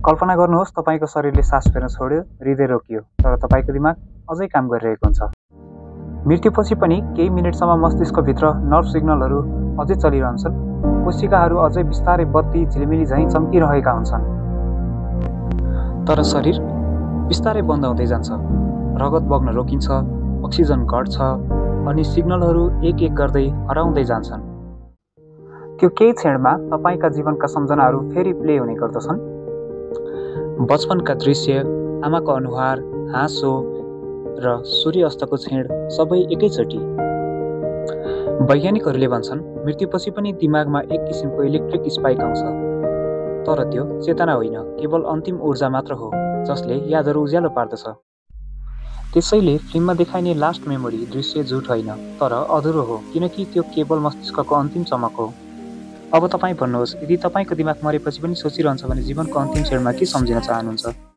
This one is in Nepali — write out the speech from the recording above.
कल्पना गर्नुहोस् तपाईँको शरीरले सास फेर्न छोड्यो, हृदय रोकियो, तर तपाईँको दिमाग अझै काम गरिरहेको हुन्छ। मृत्युपछि पनि केही मिनेटसम्म मस्तिष्कभित्र नर्भ सिग्नलहरू अझै चलिरहन्छन्। कोशिकाहरू अझै बिस्तारै बत्ती झिलिमिली झैँ चम्किरहेका हुन्छन्। तर शरीर बिस्तारै बन्द हुँदै जान्छ। रगत बग्न रोकिन्छ, अक्सिजन घट्छ अनि सिग्नलहरू एक एक गर्दै हराउँदै जान्छन्। त्यो केही क्षणमा तपाईँका जीवनका सम्झनाहरू फेरि प्ले हुने गर्दछन्। बचपनका दृश्य, आमाको अनुहार, हाँसो र सूर्यास्तको क्षण सबै एकैचोटि। वैज्ञानिकहरूले भन्छन् मृत्युपछि पनि दिमागमा एक किसिमको इलेक्ट्रिक स्पाइक आउँछ। तर त्यो चेतना होइन, केवल अन्तिम ऊर्जा मात्र हो जसले यादहरू उज्यालो पार्दछ। त्यसैले फिल्ममा देखाइने लास्ट मेमोरी दृश्य झुट होइन, तर अधुरो हो, किनकि त्यो केवल मस्तिष्कको अन्तिम चमक हो। अब तपाईँ भन्नुहोस्, यदि तपाईँको दिमाग मरेपछि पनि सोचिरहन्छ भने जीवनको अन्तिम क्षणमा के सम्झिन चाहनुहुन्छ?